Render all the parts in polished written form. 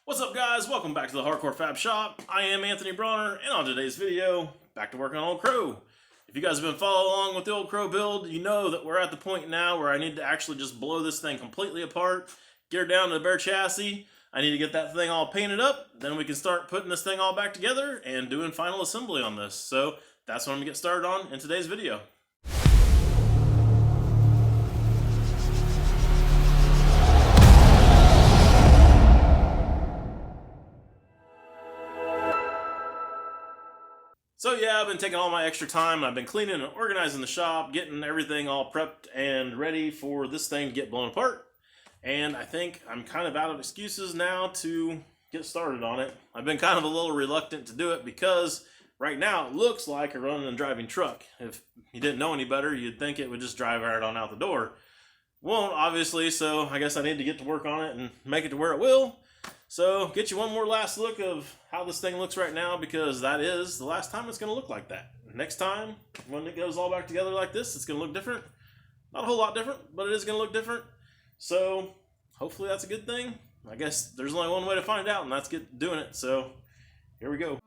What's up, guys? Welcome back to the Hardcore Fab Shop. I am Anthony Bronner, and on today's video, back to work on Old Crow. If you guys have been following along with the Old Crow build, you know that we're at the point now where I need to actually just blow this thing completely apart, get her down to the bare chassis. I need to get that thing all painted up, then we can start putting this thing all back together and doing final assembly on this. So that's what I'm gonna get started on in today's video. So yeah, I've been taking all my extra time, and I've been cleaning and organizing the shop, getting everything all prepped and ready for this thing to get blown apart. And I think I'm kind of out of excuses now to get started on it. I've been kind of a little reluctant to do it because right now it looks like a running and driving truck. If you didn't know any better, you'd think it would just drive right on out the door. Won't, obviously, so I guess I need to get to work on it and make it to where it will. So get you one more last look of how this thing looks right now, because that is the last time it's going to look like that. Next time, when it goes all back together like this, it's going to look different. Not a whole lot different, but it is going to look different. So hopefully that's a good thing. I guess there's only one way to find out, and that's doing it. So here we go.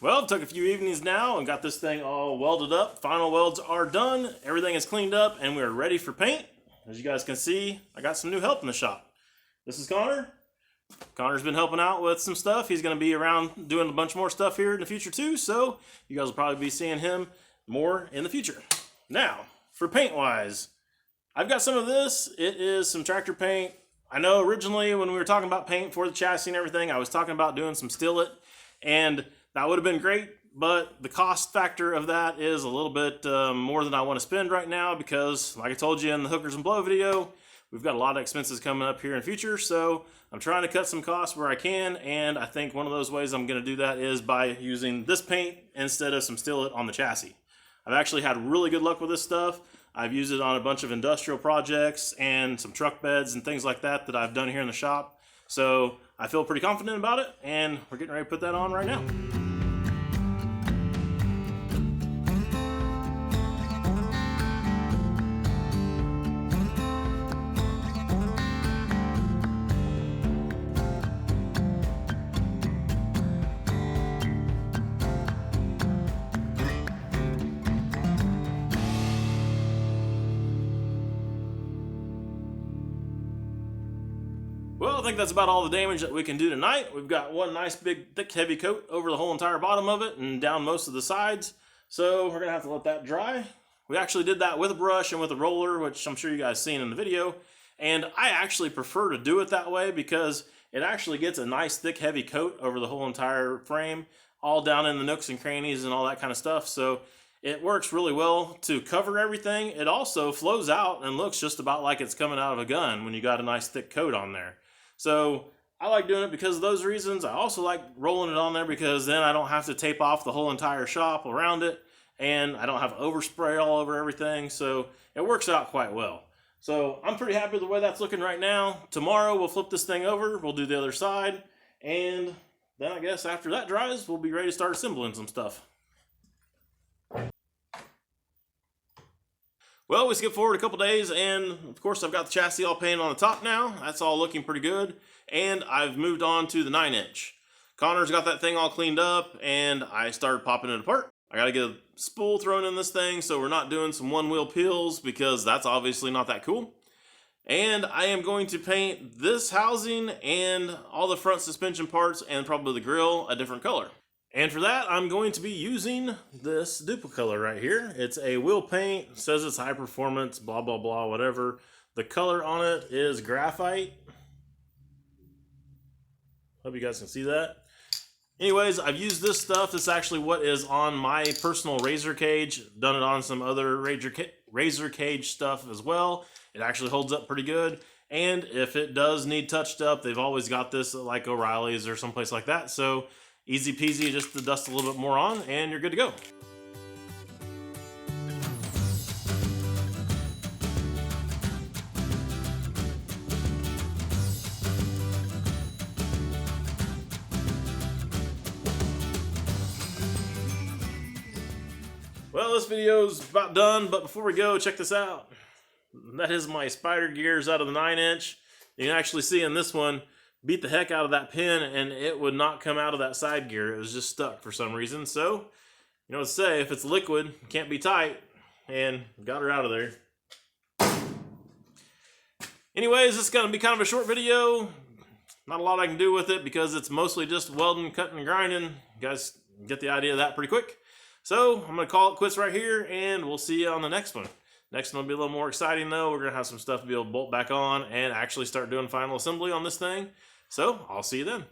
Well, it took a few evenings now and got this thing all welded up. Final welds are done. Everything is cleaned up and we're ready for paint. As you guys can see, I got some new help in the shop. This is Connor. Connor's been helping out with some stuff. He's going to be around doing a bunch more stuff here in the future too, so you guys will probably be seeing him more in the future. Now, for paint-wise, I've got some of this. It is some tractor paint. I know originally when we were talking about paint for the chassis and everything, I was talking about doing some Still-It, and that would have been great, but the cost factor of that is a little bit more than I want to spend right now because, like I told you in the Hookers and Blow video, we've got a lot of expenses coming up here in the future, so I'm trying to cut some costs where I can, and I think one of those ways I'm going to do that is by using this paint instead of some Still-It on the chassis. I've actually had really good luck with this stuff. I've used it on a bunch of industrial projects and some truck beds and things like that that I've done here in the shop, so I feel pretty confident about it, and we're getting ready to put that on right now. think that's about all the damage that we can do tonight. We've got one nice big thick heavy coat over the whole entire bottom of it and down most of the sides. So we're gonna have to let that dry. We actually did that with a brush and with a roller, which I'm sure you guys seen in the video. And I actually prefer to do it that way because it actually gets a nice thick heavy coat over the whole entire frame, all down in the nooks and crannies and all that kind of stuff. So it works really well to cover everything. It also flows out and looks just about like it's coming out of a gun when you got a nice thick coat on there. So I like doing it because of those reasons. I also like rolling it on there because then I don't have to tape off the whole entire shop around it, and I don't have overspray all over everything. So it works out quite well. So I'm pretty happy with the way that's looking right now. Tomorrow we'll flip this thing over, we'll do the other side, and then I guess after that dries, we'll be ready to start assembling some stuff. Well, we skip forward a couple days, and of course I've got the chassis all painted on the top now. That's all looking pretty good, and I've moved on to the 9-inch. Connor's got that thing all cleaned up, and I started popping it apart. I gotta get a spool thrown in this thing so we're not doing some one-wheel peels because that's obviously not that cool. And I am going to paint this housing and all the front suspension parts and probably the grill a different color. And for that, I'm going to be using this Duplicolor right here. It's a wheel paint, it says it's high performance, blah, blah, blah, whatever. The color on it is graphite. Hope you guys can see that. Anyways, I've used this stuff. This is actually what is on my personal razor cage. Done it on some other razor cage stuff as well. It actually holds up pretty good. And if it does need touched up, they've always got this at like O'Reilly's or someplace like that. So easy peasy, just to dust a little bit more on and you're good to go. Well, this video's about done, but before we go, check this out. That is my spider gears out of the 9-inch. You can actually see in this one, beat the heck out of that pin and it would not come out of that side gear. It was just stuck for some reason. So, you know what to say, if it's liquid, it can't be tight, and got her out of there. Anyways, this is going to be kind of a short video. Not a lot I can do with it because it's mostly just welding, cutting, and grinding. You guys get the idea of that pretty quick. So I'm going to call it quits right here, and we'll see you on the next one. Next one will be a little more exciting though. We're going to have some stuff to be able to bolt back on and actually start doing final assembly on this thing. So I'll see you then.